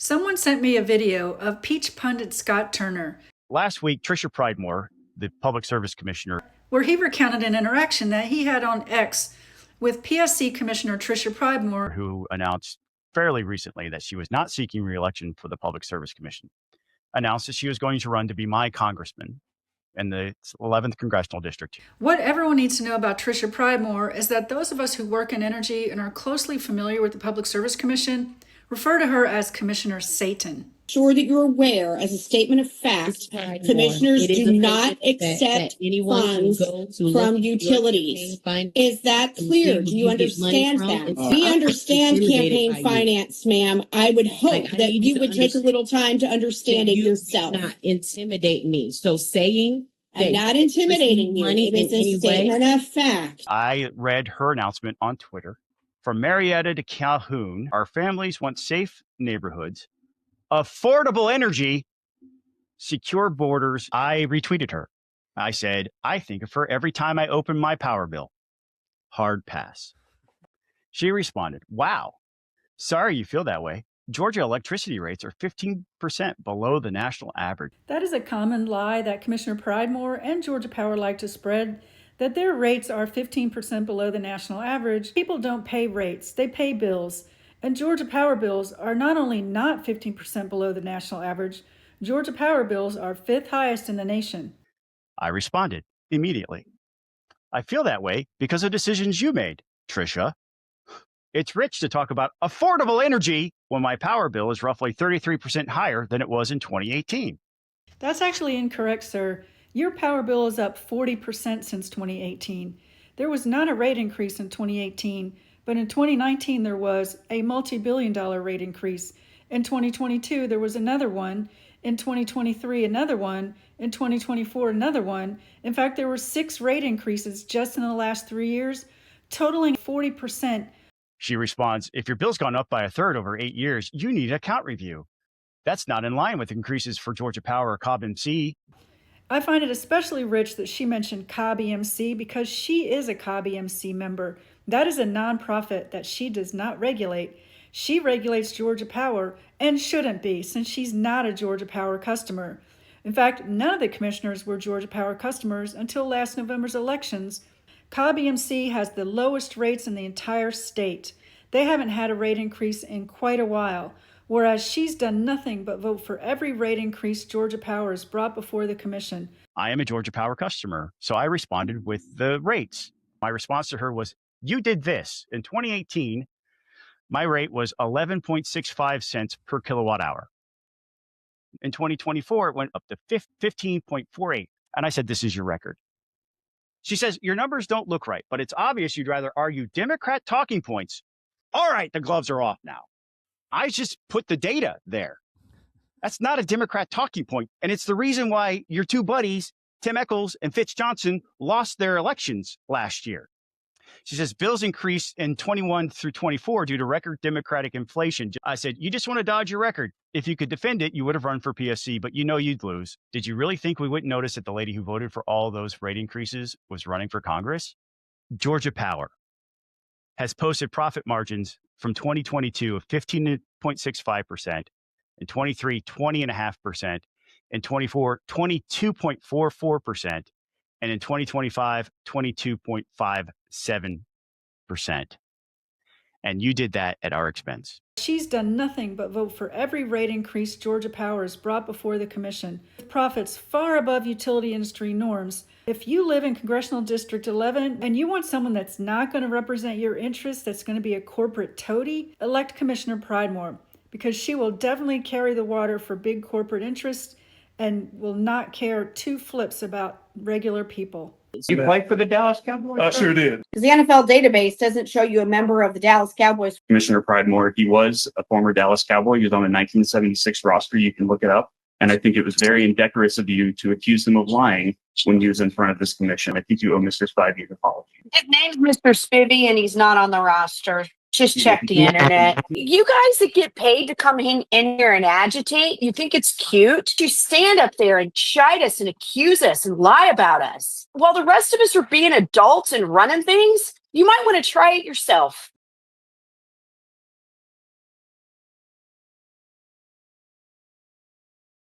Someone sent me a video of Peach Pundit Scot Turner. Last week, Trisha Pridemore, the Public Service Commissioner, where he recounted an interaction that he had on X with PSC Commissioner Trisha Pridemore, who announced fairly recently that she was not seeking re-election for the Public Service Commission, announced that she was going to run to be my congressman in the 11th Congressional District. What everyone needs to know about Trisha Pridemore is that those of us who work in energy and are closely familiar with the Public Service Commission refer to her as Commissioner Satan. Sure that you're aware, as a statement of fact, commissioners do not accept funds from utilities. Is that clear? Do you understand that? We understand campaign finance, ma'am. I would hope that you would take a little time to understand it yourself. Not intimidate me. So saying I'm not intimidating you. It is a statement of fact. I read her announcement on Twitter. From Marietta to Calhoun, our families want safe neighborhoods, affordable energy, secure borders. I retweeted her. I said, I think of her every time I open my power bill. Hard pass. She responded, wow, sorry you feel that way. Georgia electricity rates are 15% below the national average. That is a common lie that Commissioner Pridemore and Georgia Power like to spread, that their rates are 15% below the national average. People don't pay rates, they pay bills. And Georgia Power bills are not only not 15% below the national average, Georgia Power bills are 5th highest in the nation. I responded immediately. I feel that way because of decisions you made, Trisha. It's rich to talk about affordable energy when my power bill is roughly 33% higher than it was in 2018. That's actually incorrect, sir. Your power bill is up 40% since 2018. There was not a rate increase in 2018, but in 2019 there was a multi-billion-dollar rate increase. In 2022 there was another one. In 2023 another one. In 2024 another one. In fact, there were 6 rate increases just in the last 3 years, totaling 40%. She responds, if your bill's gone up by a third over 8 years, you need an account review. That's not in line with increases for Georgia Power or Cobb MC. I find it especially rich that she mentioned Cobb EMC because she is a Cobb EMC member. That is a nonprofit that she does not regulate. She regulates Georgia Power and shouldn't be, since she's not a Georgia Power customer. In fact, none of the commissioners were Georgia Power customers until last November's elections. Cobb EMC has the lowest rates in the entire state. They haven't had a rate increase in quite a while, whereas she's done nothing but vote for every rate increase Georgia Power has brought before the commission. I am a Georgia Power customer, so I responded with the rates. My response to her was, you did this. In 2018, my rate was 11.65 cents per kilowatt hour. In 2024, it went up to 15.48. And I said, this is your record. She says, your numbers don't look right, but it's obvious you'd rather argue Democrat talking points. All right, the gloves are off now. I just put the data there. That's not a Democrat talking point. And it's the reason why your two buddies, Tim Echols and Fitz Johnson, lost their elections last year. She says, bills increased in 21 through 24 due to record Democratic inflation. I said, you just want to dodge your record. If you could defend it, you would have run for PSC, but you know you'd lose. Did you really think we wouldn't notice that the lady who voted for all those rate increases was running for Congress? Georgia Power has posted profit margins from 2022 of 15.65%, in 23, 20.5%, in 24, 22.44%, and in 2025, 22.57%. And you did that at our expense. She's done nothing but vote for every rate increase Georgia Power has brought before the commission, with profits far above utility industry norms. If you live in Congressional District 11 and you want someone that's not going to represent your interests, that's going to be a corporate toady, elect Commissioner Pridemore, because she will definitely carry the water for big corporate interests and will not care 2 flips about regular people. You played for the Dallas Cowboys? I sure did. The NFL database doesn't show you a member of the Dallas Cowboys. Commissioner Pridemore, he was a former Dallas Cowboy. He was on the 1976 roster. You can look it up. And I think it was very indecorous of you to accuse him of lying when he was in front of this commission. I think you owe Mr. Spivey an apology. His name's Mr. Spivey, and he's not on the roster. Just check the internet. You guys that get paid to come in here and agitate, you think it's cute? You stand up there and chide us and accuse us and lie about us. While the rest of us are being adults and running things, you might want to try it yourself.